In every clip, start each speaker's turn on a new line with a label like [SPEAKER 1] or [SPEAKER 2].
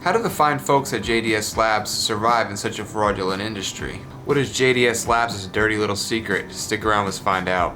[SPEAKER 1] How do the fine folks at JDS Labs survive in such a fraudulent industry? What is JDS Labs' dirty little secret? Stick around, let's find out.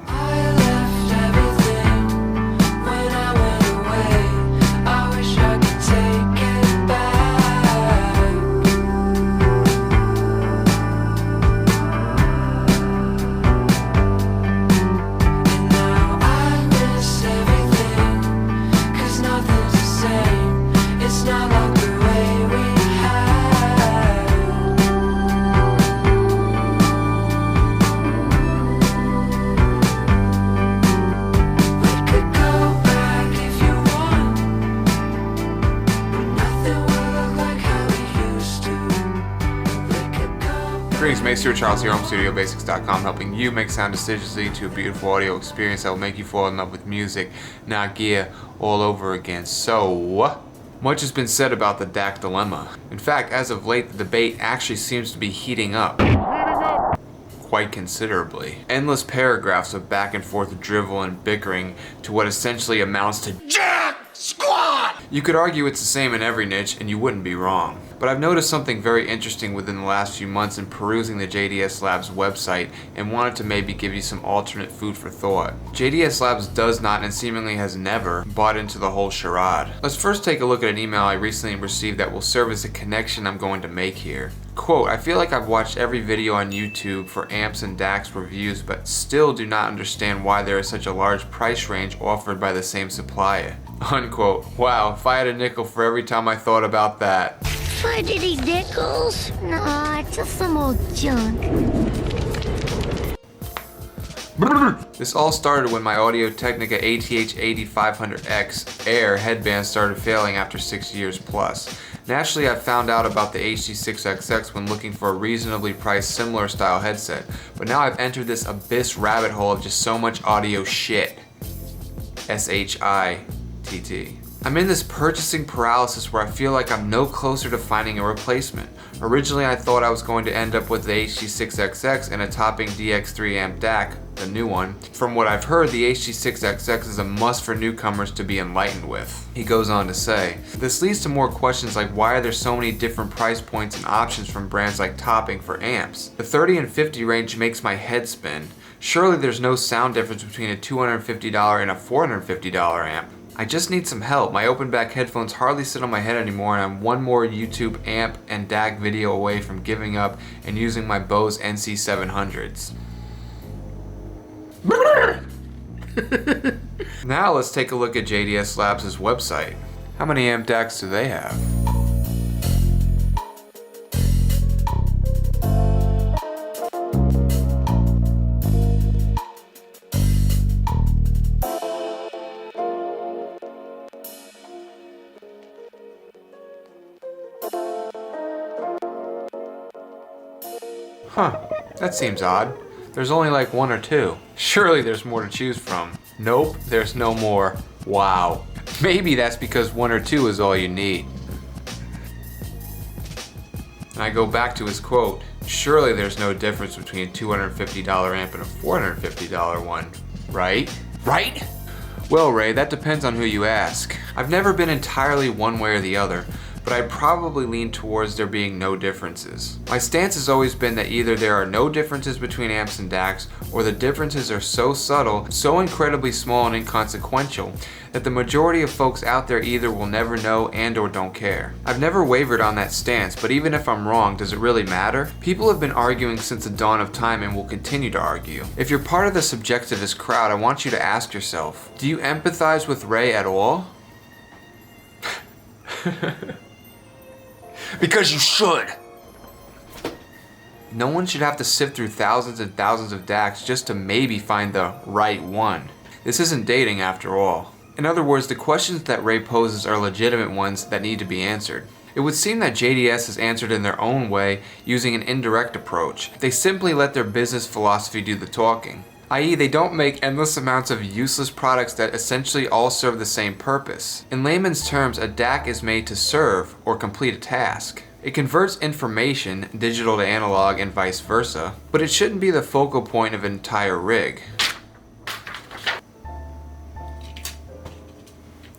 [SPEAKER 1] Greetings, mates. Here, Charles here, HomeStudioBasics.com, helping you make sound decisions leading to a beautiful audio experience that will make you fall in love with music, not gear, all over again. So, much has been said about the DAC dilemma. In fact, as of late, the debate actually seems to be heating up quite considerably. Endless paragraphs of back and forth drivel and bickering to what essentially amounts to Jack Squad! You could argue it's the same in every niche, and you wouldn't be wrong. But I've noticed something very interesting within the last few months in perusing the JDS Labs website and wanted to maybe give you some alternate food for thought. JDS Labs does not and seemingly has never bought into the whole charade. Let's first take a look at an email I recently received that will serve as a connection I'm going to make here. Quote, I feel like I've watched every video on YouTube for amps and DACs reviews, but still do not understand why there is such a large price range offered by the same supplier. Unquote. Wow, if I had a nickel for every time I thought about that.
[SPEAKER 2] Fudgety nickels? Nah, just some old junk.
[SPEAKER 1] This all started when my Audio-Technica ATH-8500X Air headband started failing after 6 years plus. Naturally, I found out about the HD6XX when looking for a reasonably priced similar style headset, but now I've entered this abyss rabbit hole of just so much audio shit. SHITT. I'm in this purchasing paralysis where I feel like I'm no closer to finding a replacement. Originally, I thought I was going to end up with the HD6XX and a Toppings DX3 amp DAC, the new one. From what I've heard, the HD6XX is a must for newcomers to be enlightened with. He goes on to say, this leads to more questions like why are there so many different price points and options from brands like Toppings for amps? The 30 and 50 range makes my head spin. Surely there's no sound difference between a $250 and a $450 amp. I just need some help. My open back headphones hardly sit on my head anymore, and I'm one more YouTube amp and DAC video away from giving up and using my Bose NC700s. Now let's take a look at JDS Labs' website. How many amp DACs do they have? Huh, that seems odd. There's only like one or two. Surely there's more to choose from. Nope, there's no more. Wow. Maybe that's because one or two is all you need. And I go back to his quote, surely there's no difference between a $250 amp and a $450 one, right? Right? Well, Ray, that depends on who you ask. I've never been entirely one way or the other, but I'd probably lean towards there being no differences. My stance has always been that either there are no differences between amps and DACs, or the differences are so subtle, so incredibly small and inconsequential, that the majority of folks out there either will never know and or don't care. I've never wavered on that stance, but even if I'm wrong, does it really matter? People have been arguing since the dawn of time and will continue to argue. If you're part of the subjectivist crowd, I want you to ask yourself, do you empathize with Ray at all? Because you should. No one should have to sift through thousands and thousands of DACs just to maybe find the right one. This isn't dating after all. In other words, the questions that Ray poses are legitimate ones that need to be answered. It would seem that JDS has answered in their own way using an indirect approach. They simply let their business philosophy do the talking. i.e. they don't make endless amounts of useless products that essentially all serve the same purpose. In layman's terms, a DAC is made to serve or complete a task. It converts information, digital to analog and vice versa, but it shouldn't be the focal point of an entire rig.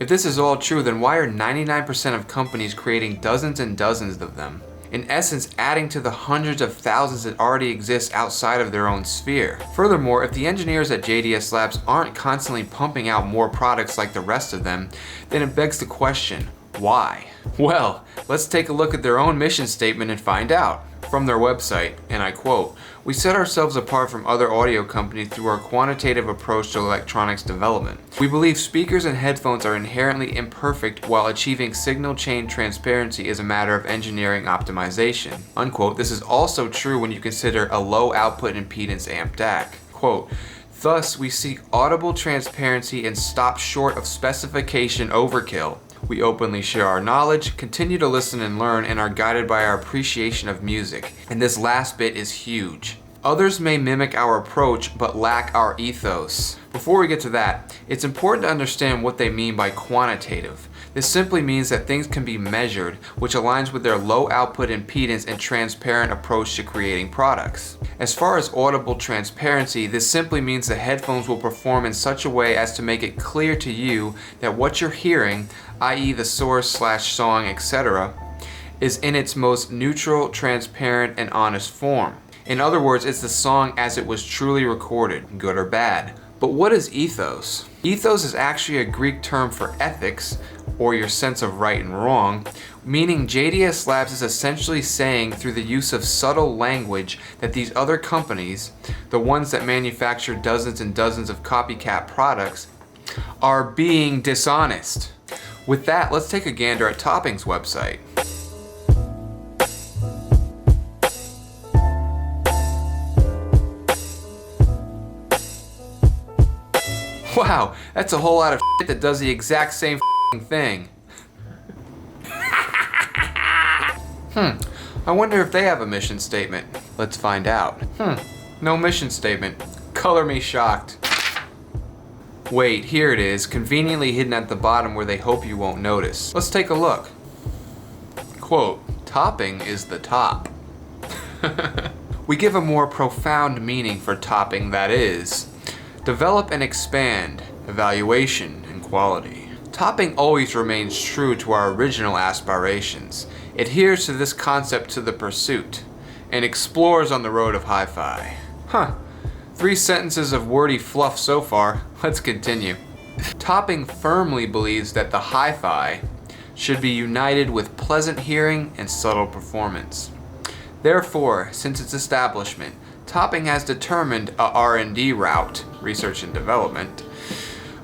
[SPEAKER 1] If this is all true, then why are 99% of companies creating dozens and dozens of them? In essence, adding to the hundreds of thousands that already exist outside of their own sphere. Furthermore, if the engineers at JDS Labs aren't constantly pumping out more products like the rest of them, then it begs the question, why? Well, let's take a look at their own mission statement and find out. From their website, and I quote, "We set ourselves apart from other audio companies through our quantitative approach to electronics development. We believe speakers and headphones are inherently imperfect, while achieving signal chain transparency is a matter of engineering optimization." Unquote. This is also true when you consider a low output impedance amp DAC. Quote, "Thus, we seek audible transparency and stop short of specification overkill. We openly share our knowledge, continue to listen and learn, and are guided by our appreciation of music." And this last bit is huge. Others may mimic our approach, but lack our ethos. Before we get to that, it's important to understand what they mean by quantitative. This simply means that things can be measured, which aligns with their low output impedance and transparent approach to creating products. As far as audible transparency, this simply means the headphones will perform in such a way as to make it clear to you that what you're hearing, i.e. the source/song, etc., is in its most neutral, transparent, and honest form. In other words, it's the song as it was truly recorded, good or bad. But what is ethos? Ethos is actually a Greek term for ethics, or your sense of right and wrong, meaning JDS Labs is essentially saying through the use of subtle language that these other companies, the ones that manufacture dozens and dozens of copycat products, are being dishonest. With that, let's take a gander at Toppings' website. Wow, that's a whole lot of shit that does the exact same thing. I wonder if they have a mission statement. Let's find out. No mission statement. Color me shocked. Wait, here it is, conveniently hidden at the bottom where they hope you won't notice. Let's take a look. Quote, "Topping is the top." We give a more profound meaning for topping, that is, develop and expand, evaluation, and quality. Topping always remains true to our original aspirations, adheres to this concept to the pursuit, and explores on the road of hi-fi. 3 sentences of wordy fluff so far. Let's continue. Topping firmly believes that the hi-fi should be united with pleasant hearing and subtle performance. Therefore, since its establishment, Topping has determined a R&D route, research and development,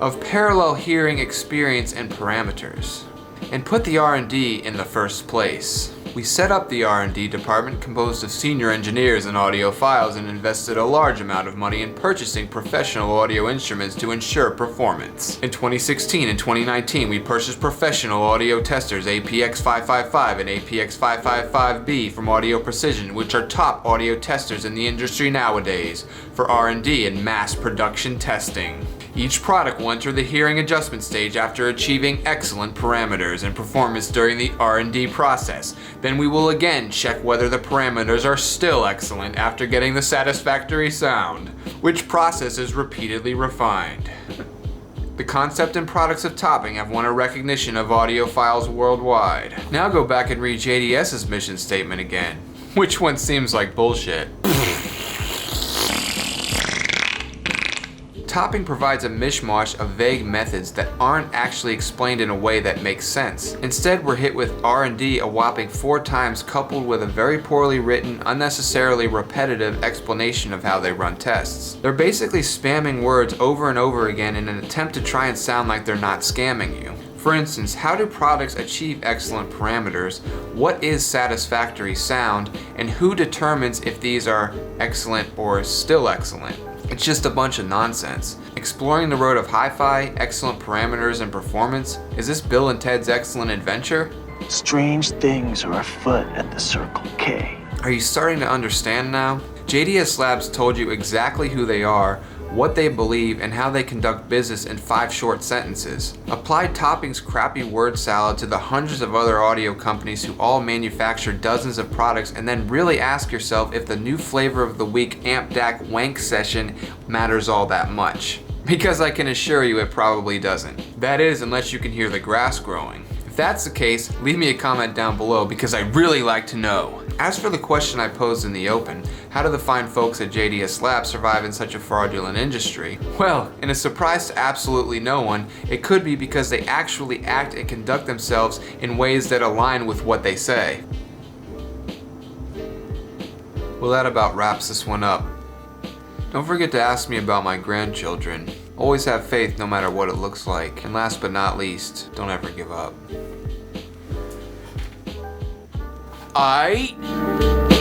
[SPEAKER 1] of parallel hearing experience and parameters, and put the R&D in the first place. We set up the R&D department composed of senior engineers and audiophiles and invested a large amount of money in purchasing professional audio instruments to ensure performance. In 2016 and 2019, we purchased professional audio testers APX555 and APX555B from Audio Precision, which are top audio testers in the industry nowadays, for R&D and mass production testing. Each product will enter the hearing adjustment stage after achieving excellent parameters and performance during the R&D process. Then we will again check whether the parameters are still excellent after getting the satisfactory sound, which process is repeatedly refined. The concept and products of Topping have won a recognition of audiophiles worldwide. Now go back and read JDS's mission statement again. Which one seems like bullshit? Topping provides a mishmash of vague methods that aren't actually explained in a way that makes sense. Instead, we're hit with R&D a whopping 4 times, coupled with a very poorly written, unnecessarily repetitive explanation of how they run tests. They're basically spamming words over and over again in an attempt to try and sound like they're not scamming you. For instance, how do products achieve excellent parameters? What is satisfactory sound? And who determines if these are excellent or still excellent? It's just a bunch of nonsense. Exploring the road of hi-fi, excellent parameters and performance? Is this Bill and Ted's Excellent Adventure?
[SPEAKER 3] Strange things are afoot at the Circle K.
[SPEAKER 1] Are you starting to understand now? JDS Labs told you exactly who they are, what they believe, and how they conduct business in 5 short sentences. Apply Topping's crappy word salad to the hundreds of other audio companies who all manufacture dozens of products, and then really ask yourself if the new flavor of the week Amp DAC wank session matters all that much. Because I can assure you it probably doesn't. That is, unless you can hear the grass growing. If that's the case, leave me a comment down below because I'd really like to know. As for the question I posed in the open, how do the fine folks at JDS Labs survive in such a fraudulent industry? Well, in a surprise to absolutely no one, it could be because they actually act and conduct themselves in ways that align with what they say. Well, that about wraps this one up. Don't forget to ask me about my grandchildren. Always have faith no matter what it looks like. And last but not least, don't ever give up. Aight?